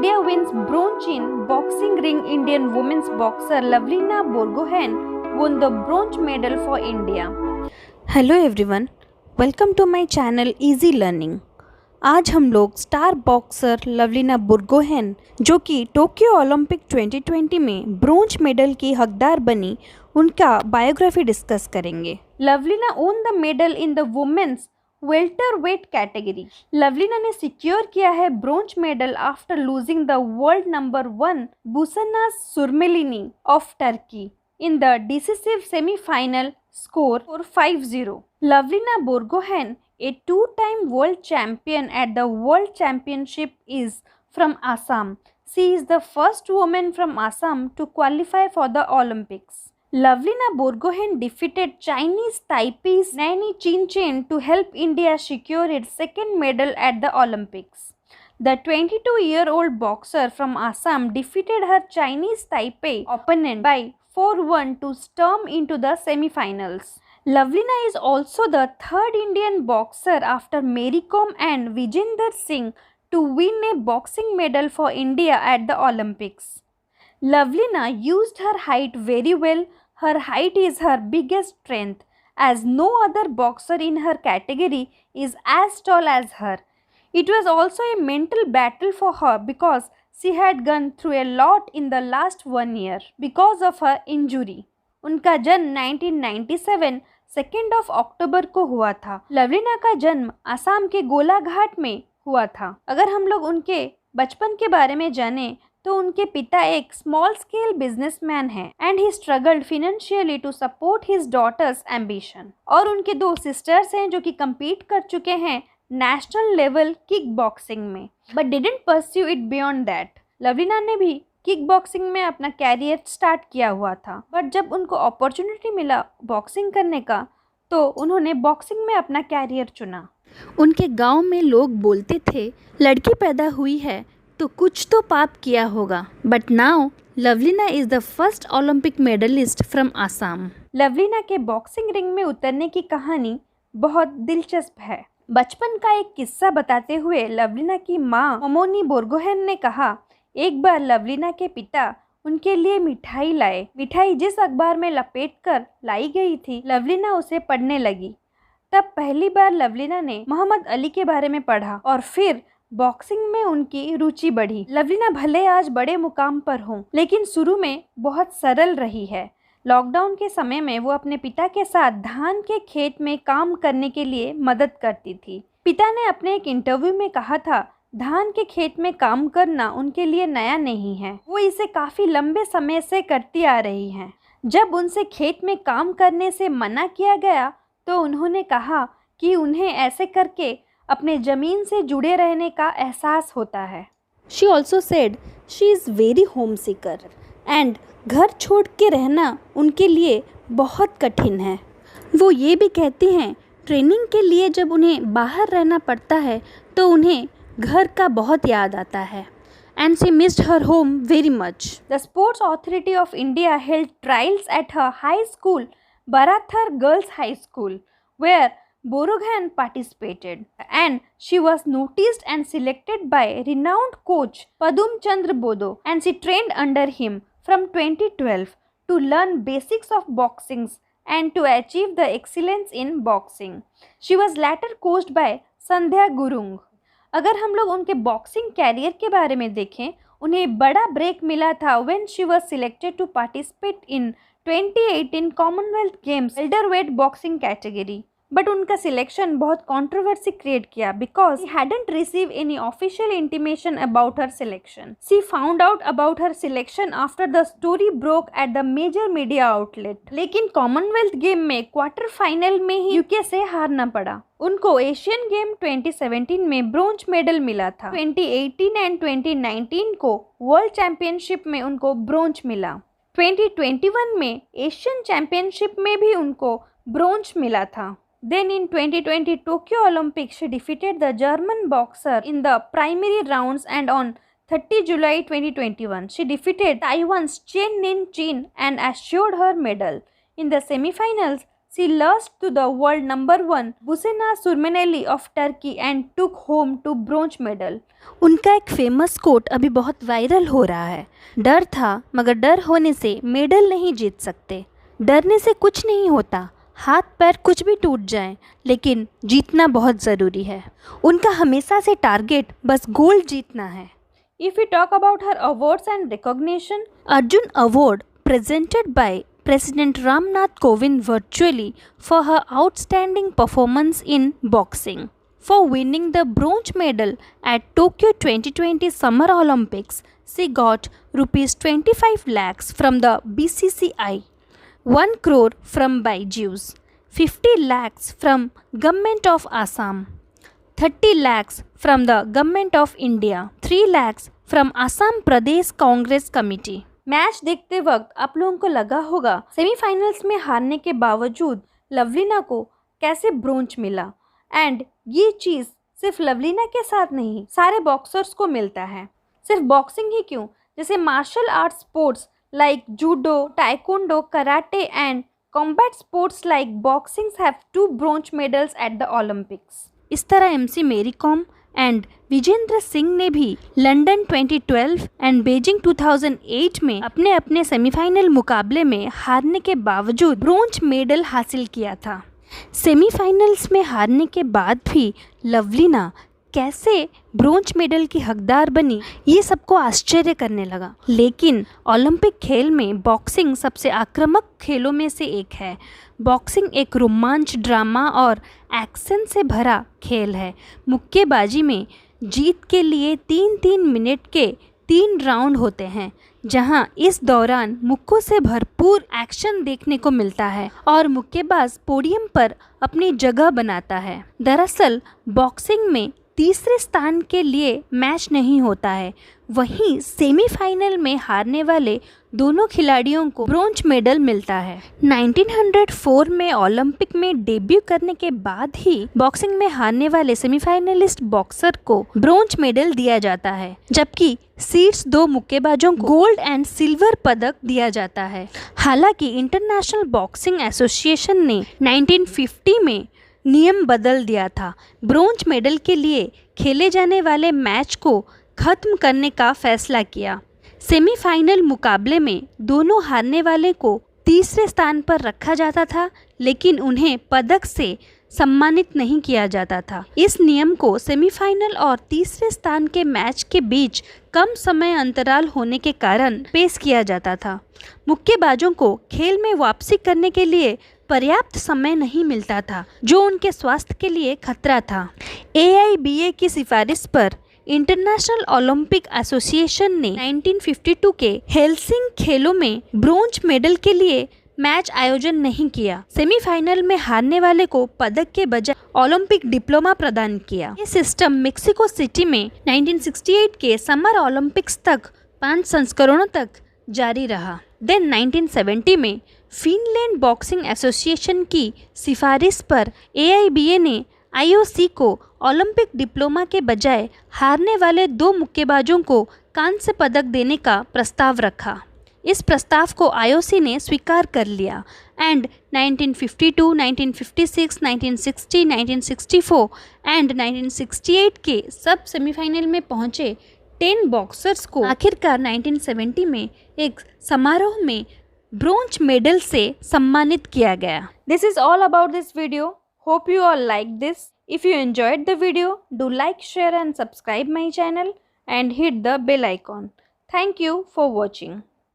India wins bronze in boxing ring. Indian women's boxer Lavlina Borgohain won the bronze medal for India. Hello everyone, welcome to my channel easy learning. आज हम लोग star boxer Lovlina बुर्गोहेन जो कि Tokyo Olympic 2020 में bronze medal की हकदार बनी, उनका बायोग्राफी डिस्कस करेंगे। Lavlina won the medal in the women's welterweight category. Lavlina ने सिक्योर किया है bronze medal after losing the world number 1 Busenaz Surmeneli of Turkey in the decisive semi-final score for 5-0. Lavlina Borgohain, a two-time world champion at the World Championship, is from Assam. She is the first woman from Assam to qualify for the Olympics. Lavlina Borgohain defeated Chinese Taipei's Nanny Chin to help India secure its second medal at the Olympics. The 22-year-old boxer from Assam defeated her Chinese Taipei opponent by 4-1 to storm into the semi-finals. Lavlina is also the third Indian boxer after Mary Kom and Vijender Singh to win a boxing medal for India at the Olympics. Lavlina used her height very well. Her height is her biggest strength, as no other boxer in her category is as tall as her. It was also a mental battle for her because she had gone through a lot in the last 1 year because of her injury. उनका जन्म 1997 2 अक्टूबर को हुआ था। लवलीना का जन्म असम के गोलाघाट में हुआ था। अगर हम लोग उनके बचपन के बारे में जाने तो उनके पिता एक स्मॉल स्केल बिजनेसमैन हैं and he struggled financially to support his daughter's ambition. और उनके 2 सिस्टर्स हैं जो कि compete कर चुके हैं नेशनल लेवल किक बॉक्सिंग में, but didn't pursue it beyond that. Lovlina ने भी किक बॉक्सिंग में अपना कैरियर स्टार्ट किया हुआ था, बट जब उनको अपॉर्चुनिटी मिला बॉक्सिंग करने का तो उन्होंने बॉक्सिंग में अपना कैरियर चुना। उनके गांव में लोग बोलते थे, लड़की पैदा हुई है तो कुछ तो पाप किया होगा। But now Lovlina is the first Olympic medallist from Assam. Lovlina के बॉक्सिंग रिंग में उतरने की कहानी बहुत दिलचस्प है। बचपन का एक किस्सा बताते हुए लवलीना की माँ ममोनी बोर्गोहेन ने कहा, एक बार लवलीना के पिता उनके लिए मिठाई लाए। मिठाई जिस अखबार में लपेटकर लाई गई थी, लवलीना उसे पढ़ने लगी। तब पहली बार लवलीना ने मोहम्मद अली के बारे में पढ़ा और फिर बॉक्सिंग में उनकी रुचि बढ़ी। लवलीना भले आज बड़े मुकाम पर हों, लेकिन शुरू में बहुत सरल रही है। लॉकडाउन के समय में वो अपने पिता के साथ धान के खेत में काम करने के लिए मदद करती थी। पिता ने अपने एक इंटरव्यू में कहा था, धान के खेत में काम करना उनके लिए नया नहीं है, वो इसे काफ़ी लंबे समय से करती आ रही हैं। जब उनसे खेत में काम करने से मना किया गया तो उन्होंने कहा कि उन्हें ऐसे करके अपने ज़मीन से जुड़े रहने का एहसास होता है। She also said she is very home seeker and घर छोड़ के रहना उनके लिए बहुत कठिन है। वो ये भी कहती हैं, ट्रेनिंग के लिए जब उन्हें बाहर रहना पड़ता है तो उन्हें घर का बहुत याद आता है and she missed her home very much. The Sports Authority of India held trials at her high school, Barathar Girls High School, where Borgohain participated, and she was noticed and selected by renowned coach Padum Chandra Bodo, and she trained under him from 2012 to learn basics of boxing and to achieve the excellence in boxing. She was later coached by Sandhya Gurung. अगर हम लोग उनके boxing career के बारे में देखें, उन्हें बड़ा ब्रेक मिला था when she was selected to participate in 2018 Commonwealth Games welterweight boxing category. But उनका सिलेक्शन बहुत कंट्रोवर्सी क्रिएट किया because she hadn't receive any official intimation about her selection. She found out about her selection after the story broke at the major media outlet. लेकिन Commonwealth game में quarter final में ही UK से हारना पड़ा। उनको Asian game 2017 में bronze medal मिला था। 2018 एंड 2019 को वर्ल्ड चैंपियनशिप में उनको ब्रोंज मिला। 2021 में एशियन चैंपियनशिप में भी उनको ब्रोंज मिला था। Then in 2020 Tokyo Olympics, she defeated the German boxer in the primary rounds, and on 30 July 2021, she defeated Taiwan's Chen Nin Chin and assured her medal. In the semi-finals, She lost to the world number 1 Busena Surmeneli of Turkey and took home to bronze medal. उनका एक famous quote अभी बहुत viral हो रहा है, डर था मगर डर होने से मेडल नहीं जीत सकते। डरने से कुछ नहीं होता, हाथ पैर कुछ भी टूट जाए, लेकिन जीतना बहुत ज़रूरी है। उनका हमेशा से टारगेट बस गोल्ड जीतना है। If we talk about her awards and recognition, Arjun Award presented by President Ramnath Kovind virtually for her outstanding performance in boxing. For winning the bronze medal at Tokyo 2020 Summer Olympics, she got rupees 25 lakhs from the BCCI, 1 crore from Byju's, 50 lakhs from Government of Assam, 30 lakhs from the Government of India, 3 lakhs from Assam Pradesh Congress Committee. Match देखते वक्त आप लोगों को लगा होगा semifinals में हारने के बावजूद लवलीना को कैसे ब्रोंज मिला, एंड ये चीज़ सिर्फ लवलीना के साथ नहीं सारे बॉक्सर्स को मिलता है। सिर्फ बॉक्सिंग ही क्यों, जैसे martial art sports like judo, taekwondo, karate and combat sports like boxing have 2 bronze medals at the Olympics. इस तरह MC मेरी कॉम एंड विजेंद्र सिंह ने भी लंदन 2012 एंड बीजिंग 2008 में अपने अपने सेमीफाइनल मुकाबले में हारने के बावजूद ब्रोंज मेडल हासिल किया था। सेमीफाइनल्स में हारने के बाद भी लवलीना कैसे ब्रोंज मेडल की हकदार बनी, ये सबको आश्चर्य करने लगा। लेकिन ओलंपिक खेल में बॉक्सिंग सबसे आक्रामक खेलों में से एक है। बॉक्सिंग एक रोमांच, ड्रामा और एक्शन से भरा खेल है। मुक्केबाजी में जीत के लिए 3-3 मिनट के 3 राउंड होते हैं, जहां इस दौरान मुक्कों से भरपूर एक्शन देखने को मिलता है और मुक्केबाज पोडियम पर अपनी जगह बनाता है। दरअसल बॉक्सिंग में तीसरे स्थान के लिए मैच नहीं होता है, वहीं सेमीफाइनल में हारने वाले दोनों खिलाड़ियों को ब्रोंज मेडल मिलता है। 1904 में ओलंपिक में डेब्यू करने के बाद ही बॉक्सिंग में हारने वाले सेमीफाइनलिस्ट बॉक्सर को ब्रोंज मेडल दिया जाता है, जबकि शीर्ष 2 मुक्केबाजों को गोल्ड एंड सिल्वर पदक दिया जाता है। हालांकि इंटरनेशनल बॉक्सिंग एसोसिएशन ने 1950 में नियम बदल दिया था। ब्रोंज मेडल के लिए खेले जाने वाले मैच को खत्म करने का फैसला किया। सेमीफाइनल मुकाबले में दोनों हारने वाले को तीसरे स्थान पर रखा जाता था, लेकिन उन्हें पदक से सम्मानित नहीं किया जाता था। इस नियम को सेमीफाइनल और तीसरे स्थान के मैच के बीच कम समय अंतराल होने के कारण पेश किया जाता था। मुक्केबाजों को खेल में वापसी करने के लिए पर्याप्त समय नहीं मिलता था, जो उनके स्वास्थ्य के लिए खतरा था। AIBA की सिफारिश पर इंटरनेशनल ओलंपिक एसोसिएशन ने 1952 के हेलसिंक खेलों में ब्रोंज मेडल के लिए मैच आयोजन नहीं किया। सेमीफाइनल में हारने वाले को पदक के बजाय ओलंपिक डिप्लोमा प्रदान किया। ये सिस्टम मेक्सिको सिटी में 1968 के समर ओलंपिक्स तक 5 संस्करणों तक जारी रहा। देन 1970 में फिनलैंड बॉक्सिंग एसोसिएशन की सिफारिश पर AIBA ने IOC को ओलंपिक डिप्लोमा के बजाय हारने वाले 2 मुक्केबाजों को कांस्य पदक देने का प्रस्ताव रखा। इस प्रस्ताव को IOC ने स्वीकार कर लिया एंड 1952, 1956, 1960, 1964 एंड 1968 के सब सेमीफाइनल में पहुंचे 10 बॉक्सर्स को आखिरकार 1970 में एक समारोह में ब्रोंज मेडल से सम्मानित किया गया। This is all about this video. Hope you all liked this. If you enjoyed the video, do like, share and subscribe my channel and hit the bell icon. Thank you for watching.